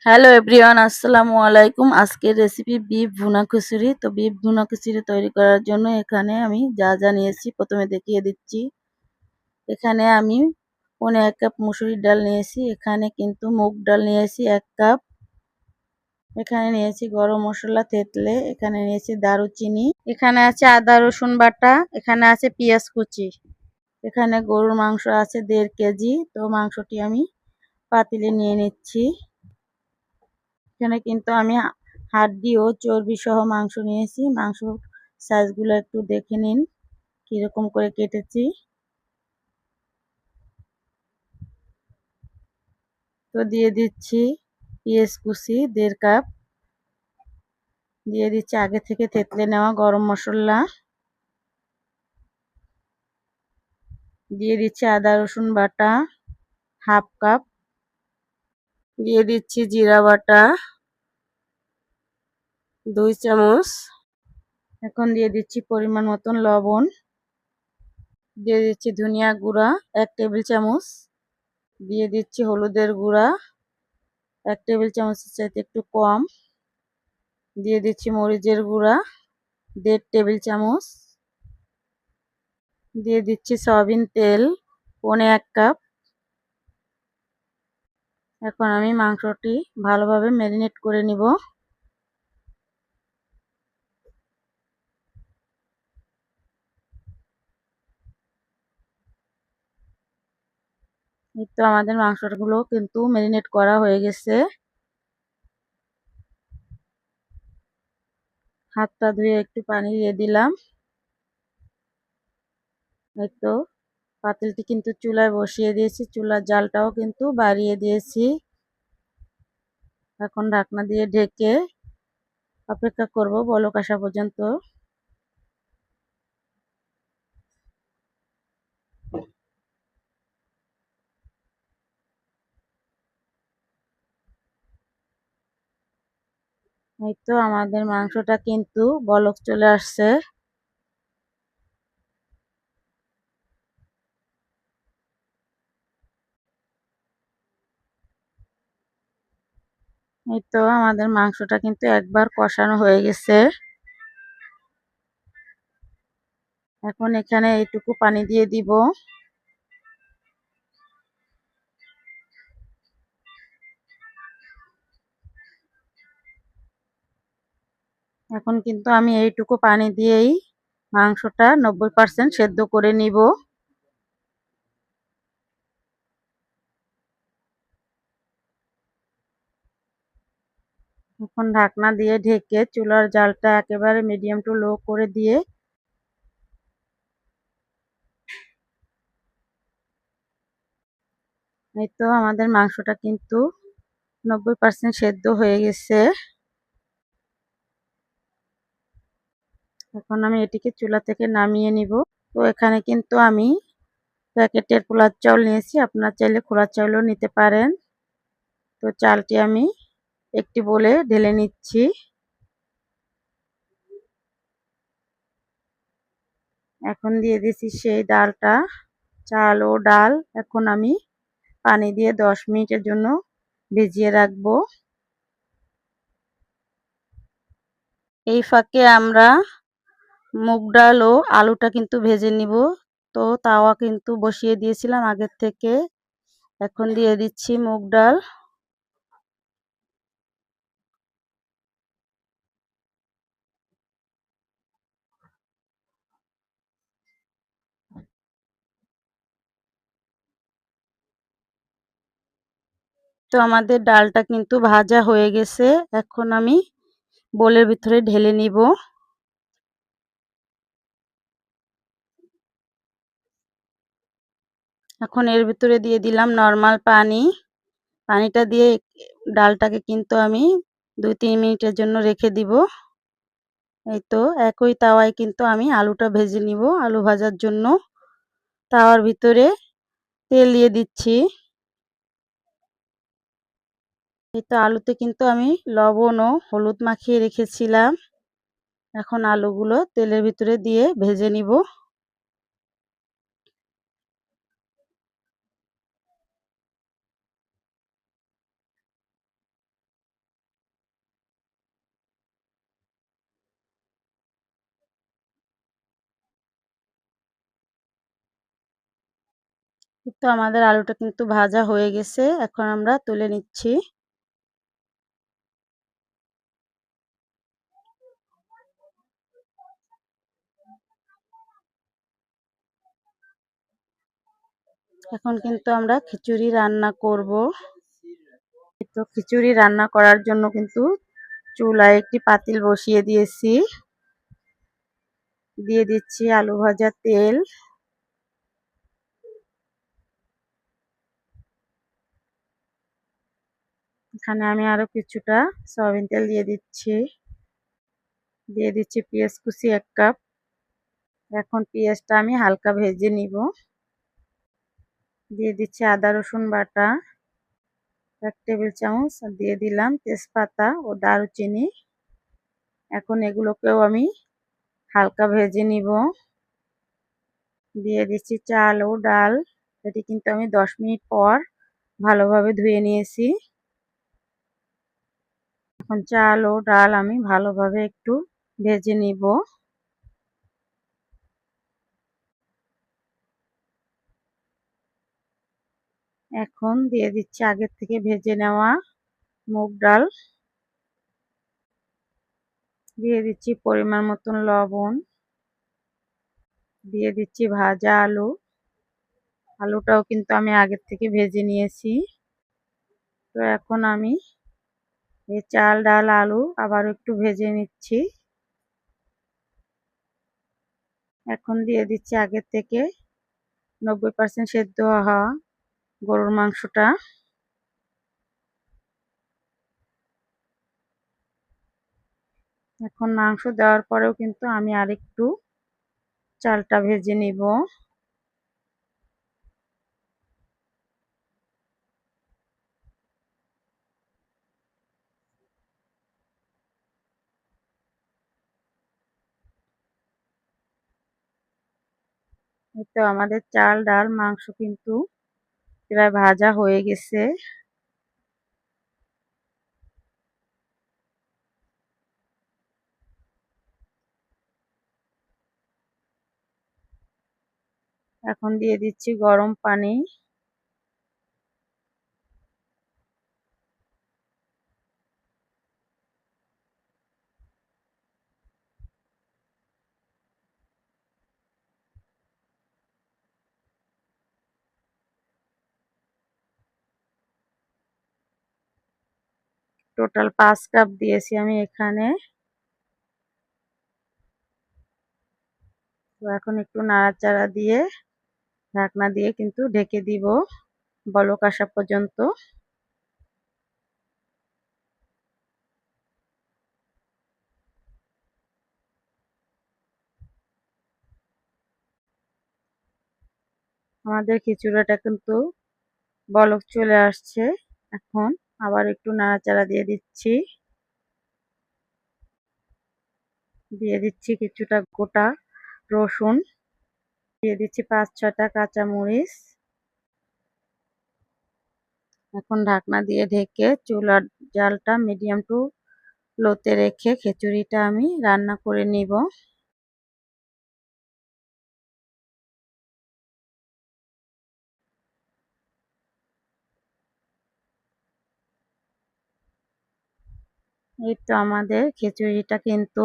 Hello everyone, আসসালামু আলাইকুম। আজকের রেসিপি বিফ ভুনা খিচুড়ি। তো বিফ ভুনা খিচুড়ি তৈরি করার জন্য এখানে আমি যা নিয়েছি প্রথমে দেখিয়ে দিচ্ছি। এখানে আমি 1.5 কাপ মুসুরির ডাল নিয়েছি। এখানে কিন্তু মুগ ডাল নিয়েছি 1 কাপ। এখানে নিয়েছি গরম মশলা তেঁতুলে। এখানে নিয়েছি দারুচিনি। এখানে আছে আদা রসুন বাটা। এখানে আছে পেঁয়াজ কুচি। এখানে গরুর মাংস আছে 1.5 কেজি। তো মাংসটি আমি পাতিলে নিয়ে নিচ্ছি। এখানে কিন্তু আমি হাড্ডি ও চর্বি সহ মাংস নিয়েছি। মাংস সাইজগুলো একটু দেখে নিন কিরকম করে কেটেছি। তো দিয়ে দিচ্ছি পেঁয়াজ কুচি 1.5 কাপ। দিয়ে দিচ্ছি আগে থেকে থেতলে নেওয়া গরম মশলা। দিয়ে দিচ্ছি আদা রসুন বাটা 1/2 কাপ। দিয়ে দিচ্ছি জিরা বাটা 2 চামচ। এখন দিয়ে দিচ্ছি পরিমাণ মতন লবণ। দিয়ে দিচ্ছি ধনিয়া গুঁড়া 1 টেবিল চামচ। দিয়ে দিচ্ছি হলুদের গুঁড়া 1 টেবিল চামচের চাইতে একটু কম। দিয়ে দিচ্ছি মরিচের গুঁড়া 1.5 টেবিল চামচ। দিয়ে দিচ্ছি সয়াবিন তেল 1.5 কাপ। এখন আমি মাংসটি ভালোভাবে ম্যারিনেট করে নিব। এই তো আমাদের মাংসগুলো কিন্তু ম্যারিনেট করা হয়ে গেছে। হাতটা ধুয়ে একটু পানি দিয়ে দিলাম। এই তো পাতিলটি কিন্তু চুলায় বসিয়ে দিয়েছি। চুলার জালটাও কিন্তু বাড়িয়ে দিয়েছি। এখন ঢাকনা দিয়ে ঢেকে অপেক্ষা করব বলক আসা পর্যন্ত। এই তো আমাদের মাংসটা কিন্তু বলক চলে আসছে। এই তো আমাদের মাংসটা কিন্তু একবার কষানো হয়ে গেছে। এখন এখানে এইটুকু পানি দিয়ে দিব। এখন কিন্তু আমি এইটুকু পানি দিয়েই মাংসটা 90% সেদ্ধ করে নিব। এখন ঢাকনা দিয়ে ঢেকে চুলার জালটা একেবারে মিডিয়াম টু লো করে দিয়ে এই তো আমাদের মাংসটা কিন্তু 90% সেদ্ধ হয়ে গেছে। এখন আমি এটিকে চুলা থেকে নামিয়ে নিব। তো এখানে কিন্তু আমি প্যাকেটের পোলার চাউল নিয়েছি। আপনারা চাইলে খোলার চাউলও নিতে পারেন। তো চালটি আমি একটি বলে ঢেলে নিচ্ছি। এখন দিয়ে দিচ্ছি সেই ডালটা। চাল ও ডাল এখন আমি পানি দিয়ে 10 মিনিটের জন্য ভিজিয়ে রাখবো। এই ফাঁকে আমরা মুগ ডাল ও আলুটা কিন্তু ভেজে নিব। তো তাওয়া কিন্তু বসিয়ে দিয়েছিলাম আগের থেকে। এখন দিয়ে দিচ্ছি মুগ ডাল। তো আমাদের ডালটা কিন্তু ভাজা হয়ে গেছে। এখন আমি বোলের ভিতরে ঢেলে নিব। এখন এর ভিতরে দিয়ে দিলাম নরমাল পানি। পানিটা দিয়ে ডালটাকে কিন্তু আমি 2-3 মিনিটের জন্য রেখে দিব। এই তো একই তাওয়ায় কিন্তু আমি আলুটা ভেজে নিব। আলু ভাজার জন্য তাওয়ার ভিতরে তেল দিয়ে দিচ্ছি। এই তো আলুতে কিন্তু আমি লবণ ও হলুদ মাখিয়ে রেখেছিলাম। এখন আলুগুলো তেলের ভিতরে দিয়ে ভেজে নিব। তো আমাদের আলুটা কিন্তু ভাজা হয়ে গেছে, এখন আমরা তুলে নিচ্ছি। এখন কিন্তু আমরা খিচুড়ি রান্না করব। তো খিচুড়ি রান্না করার জন্য কিন্তু চুলায় একটি পাতিল বসিয়ে দিয়েছি। দিয়ে দিচ্ছি আলু ভাজা তেল। এখানে আমি আরো কিছুটা সয়াবিন তেল দিয়ে দিচ্ছি। দিয়ে দিচ্ছি পেঁয়াজ কুচি 1 কাপ। এখন পেঁয়াজটা আমি হালকা ভেজে নিব। দিয়ে দিচ্ছি আদা রসুন বাটা 1 টেবিল চামচ। আর দিয়ে দিলাম তেজপাতা ও দারুচিনি। এখন এগুলোকেও আমি হালকা ভেজে নিব। দিয়ে দিচ্ছি চাল ও ডাল। এটি কিন্তু আমি 10 মিনিট পর ভালোভাবে ধুয়ে নিয়েছি। এখন চাল ও ডাল আমি ভালোভাবে একটু ভেজে নিব। এখন দিয়ে দিচ্ছি আগের থেকে ভেজে নেওয়া মুগ ডাল। দিয়ে দিচ্ছি পরিমাণ মতন লবণ। দিয়ে দিচ্ছি ভাজা আলু। আলুটাও কিন্তু আমি আগের থেকে ভেজে নিয়েছি। তো এখন আমি এই চাল ডাল আলু আবার একটু ভেজে নিচ্ছি। এখন দিয়ে দিচ্ছি আগের থেকে 90% সেদ্ধ হওয়া গরুর মাংসটা। এখন মাংস দেওয়ার পরেও কিন্তু আমি আরেকটু চালটা ভেজে নিব। এই তো আমাদের চাল ডাল মাংস কিন্তু প্রায় ভাজা হয়ে গেছে। এখন দিয়ে দিচ্ছি গরম পানি। টোটাল 5 কাপ দিয়েছি আমি এখানে। তো এখন একটু নাড়াচাড়া দিয়ে ঢাকনা দিয়ে কিন্তু ঢেকে দিব বলক আসা পর্যন্ত। আমাদের খিচুড়িটা কিন্তু বলক চলে আসছে। এখন আবার একটু নাড়াচাড়া দিয়ে দিচ্ছি। দিয়ে দিচ্ছি কিছুটা গোটা রসুন। দিয়ে দিচ্ছি 5-6টা কাঁচামরিচ। এখন ঢাকনা দিয়ে ঢেকে চুলার জালটা মিডিয়াম টু লোতে রেখে খিচুড়িটা আমি রান্না করে নিব। এই তো আমাদের খিচুড়িটা কিন্তু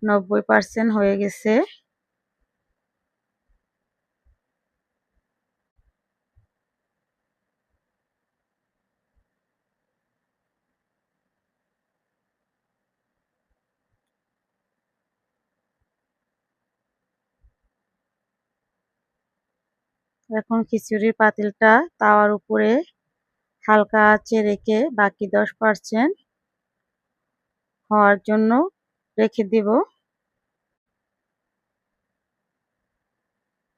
90% হয়ে গেছে। এখন খিচুড়ির পাতিলটা তাওয়ার উপরে হালকা আঁচে রেখে বাকি 10% হওয়ার জন্য রেখে দিব।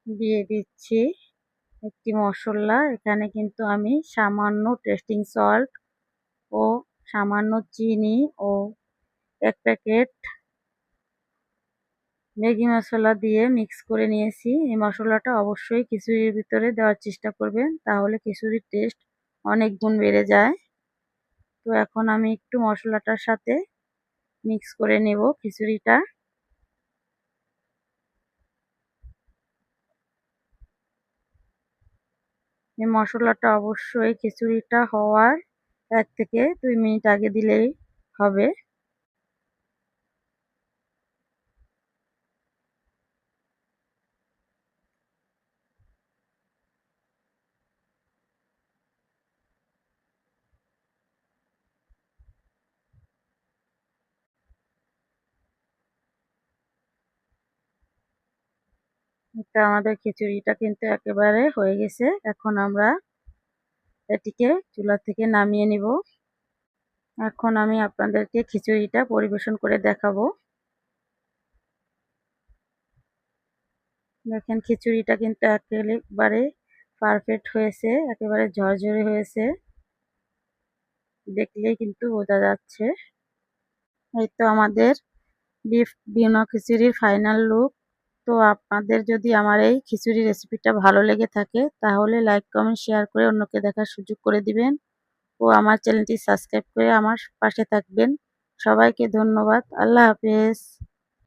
দিয়ে দিচ্ছি একটি মশলা। এখানে কিন্তু আমি সামান্য টেস্টিং সল্ট ও সামান্য চিনি ও 1 প্যাকেট ম্যাগি মশলা দিয়ে মিক্স করে নিয়েছি। এই মশলাটা অবশ্যই খিচুড়ির ভিতরে দেওয়ার চেষ্টা করবেন, তাহলে খিচুড়ির টেস্ট অনেক গুণ বেড়ে যায়। তো এখন আমি একটু মশলাটার সাথে মিক্স করে নেব খিচুড়িটা। এই মশলাটা অবশ্যই খিচুড়িটা হওয়ার ১ থেকে ২ মিনিট আগে দিলেই হবে। এটা আমাদের খিচুড়িটা কিন্তু একেবারে হয়ে গেছে। এখন আমরা এটিকে চুলা থেকে নামিয়ে নিব। এখন আমি আপনাদেরকে খিচুড়িটা পরিবেশন করে দেখাবো। দেখেন খিচুড়িটা কিন্তু একেবারে পারফেক্ট হয়েছে, একেবারে ঝরঝরে হয়েছে। দেখলেই কিন্তু বোঝা যাচ্ছে। এই তো আমাদের বিফ ভুনা খিচুড়ির ফাইনাল লুক। তো আপনাদের যদি আমার এই খিচুড়ি রেসিপিটা ভালো লেগে থাকে তাহলে লাইক, কমেন্ট, শেয়ার করে অন্যকে দেখার সুযোগ করে দিবেন ও আমার চ্যানেলটি সাবস্ক্রাইব করে আমার পাশে থাকবেন। সবাইকে ধন্যবাদ। আল্লাহ হাফেজ।